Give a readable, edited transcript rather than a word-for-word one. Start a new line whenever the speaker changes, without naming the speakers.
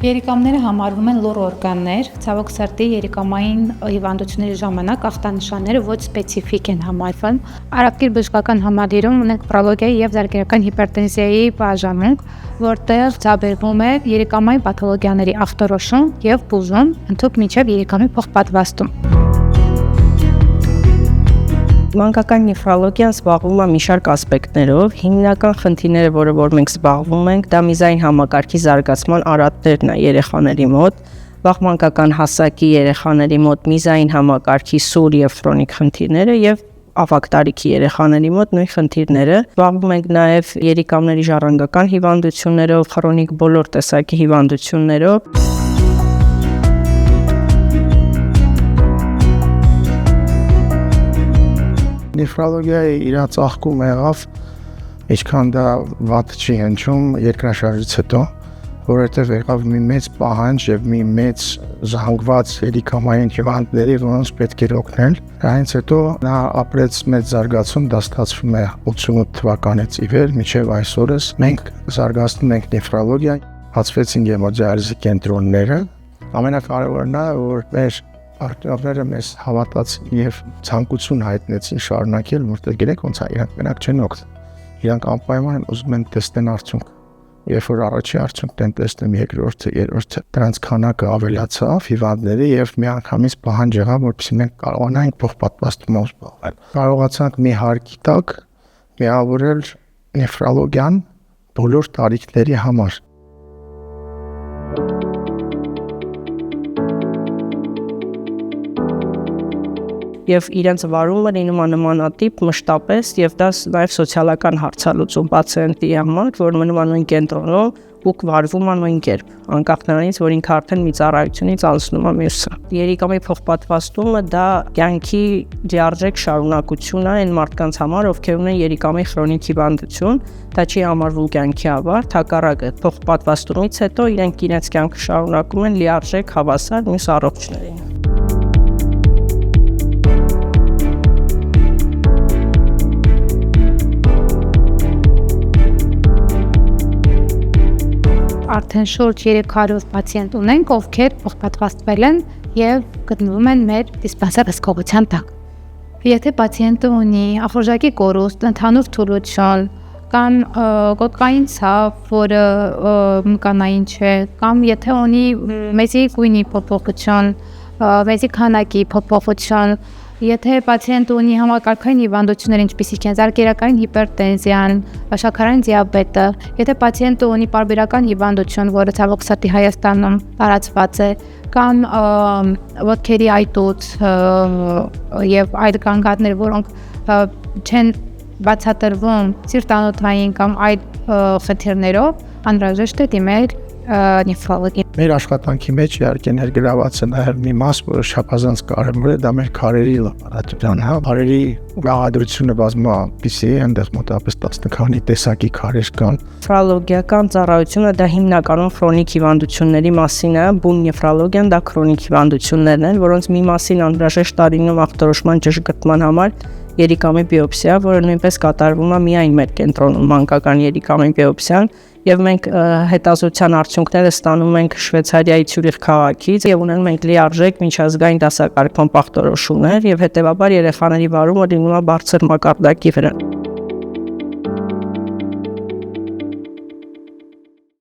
Երիկամները համարվում են լուռ օրգաններ, ցավոք սրտի երիկամային հիվանդությունների ժամանակ ախտանշանները ոչ սպეციფիկ են համարվում։ Արաբկիր բժշկական համալիրում ունենք նեֆրոլոգիայի եւ զարգերական հիպերտենզիայի բաժանմունք, որտեղ ցուցաբերվում է երիկամային պաթոլոգիաների ախտորոշում եւ բուժում, ընդհանուր մինչեւ երիկամի փոխպատվաստում։
Մանկական նեֆրոլոգիան զբաղվում է մի շարք ասպեկտներով։ Հիմնական խնդիրները, որով մենք զբաղվում ենք, դա միզային համակարգի զարգացման արատներն է երեխաների մոտ, վաղ մանկական հասակի երեխաների մոտ միզային համակարգի սուր եւ քրոնիկ խնդիրները եւ ավագ տարիքի երեխաների մոտ նույն խնդիրները։ Զբաղվում ենք նաեւ երիկամների ժառանգական հիվանդություններով, քրոնիկ բոլոր տեսակի հիվանդություններով։
Նեֆրոլոգիայի իր ծաղկումը եղավ, ինչքան դա վատ չի հնչում երկրաշարժից հետո, որովհետև եղավ մի մեծ պահանջ եւ մի մեծ զանգված երիկամային հիվանդների, որոնց պետք էր օգնել։ Դրանից հետո նա ապրեց մեծ զարգացում, դա ստացվում է 88 թվականից ի վեր մինչև այսօրս։ Մենք զարգացնում ենք նեֆրոլոգիան, բացվեցին հեմոդիալիզի կենտրոնները։ Ամենակարևորն է, որ մեր արտադրողները մեզ հավատացին եւ ցանկություն հայտնեցին շարունակել, որտեղ գիտեք ոնց է, իրանք մենակ չեն օգտվում։ Իրանք անպայման ուզում են տեսնեն արդյունք։ Երբ որ առաջի արդյունքն են տեսնում, երկրորդը, երրորդը, դրանց քանակը ավելացավ հիվանդների եւ միանգամից պահանջ եղավ, որպեսզի մենք կարողանանք փոխպատվաստումով զբաղվել։ Կարողացանք մի հարկի տակ միավորել նեֆրոլոգիան բոլոր տարիքների համար։
Եվ իրենց վարումը լինում է նմանատիպ մշտապես եւ դա նաեւ սոցիալական հարցալուծում պացիենտի համար, որ մնում է նույն կենտրոնում ու վարվում է նույն կերպ, անկախ նրանից, որ ինքը արդեն մի ծառայությունից անցնում է մյուսը։ Երիկամի փոխպատվաստումը դա կյանքի դիարժեք շարունակություն է այն մարդկանց համար, ովքեր ունեն երիկամի քրոնիկ հիվանդություն, դա չի համարվում կյանքի ավարտ, հակառակը փոխպատվաստումից հետո իրենք իրենց կյանքը շարունակում են լիարժեք հավասար մյուս առողջներին։
Արդեն շուրջ 300 պացիենտ ունենք, ովքեր փոխպատվաստվել են եւ գտնվում են մեր դիսպանսեր հսկողության տակ։ Եթե պացիենտը ունի ախորժակի կորուստ, ընդհանուր թուլություն կամ կոկային ցավ, որը մկանային չէ, կամ եթե ունի մեծի գույնի փոփոխություն, մեծի քանակի փոփոխություն, եթե պացիենտը ունի համակարգային հիվանդություններ, ինչպիսիք են զարգերական հիպերտենզիան, շաքարային դիաբետը, եթե պացիենտը ունի պարբերական հիվանդություն, որը ցավոք սրտի Հայաստանում տարածված է, կամ ոտքերի այտուց եւ այլ կանգառներ, որոնք չեն բացատրվում սիրտանոթային կամ այլ խնդիրներով, անհրաժեշտ է դիմել նեֆրոլոգի։
Մեր աշխատանքի մեջ իհարկե ներգրաված է նաև մի մաս, որը չափազանց կարևոր է, դա մեր քարերի լաբորատորիան է։ Քարերի բաղադրությունը բազմապիսի է, այնտեղ մոտավորապես 10 քանի տեսակի քարեր կան։
Նեֆրոլոգիական ծառայությունը դա հիմնականում քրոնիկ հիվանդությունների մասին է, բուն նեֆրոլոգիան դա քրոնիկ հիվանդություններն են, որոնց մի մասին անհրաժեշտ տարինում ախտորոշման ճշգրտման համար երիկամի բիոպսիա, որը նույնպես կատարվում է միայն մեր կենտրոնում մանկական երիկամի բիոպսիան, եւ մենք հետազոտության արդյունքները ստանում ենք Շվեյցարիայի Ցյուրիխ քաղաքից եւ ունենում ենք լիարժեք միջազգային դասակարգման ախտորոշումներ եւ հետեւաբար երեխաների վարումը լինում է բարձր մակարդակի վրա։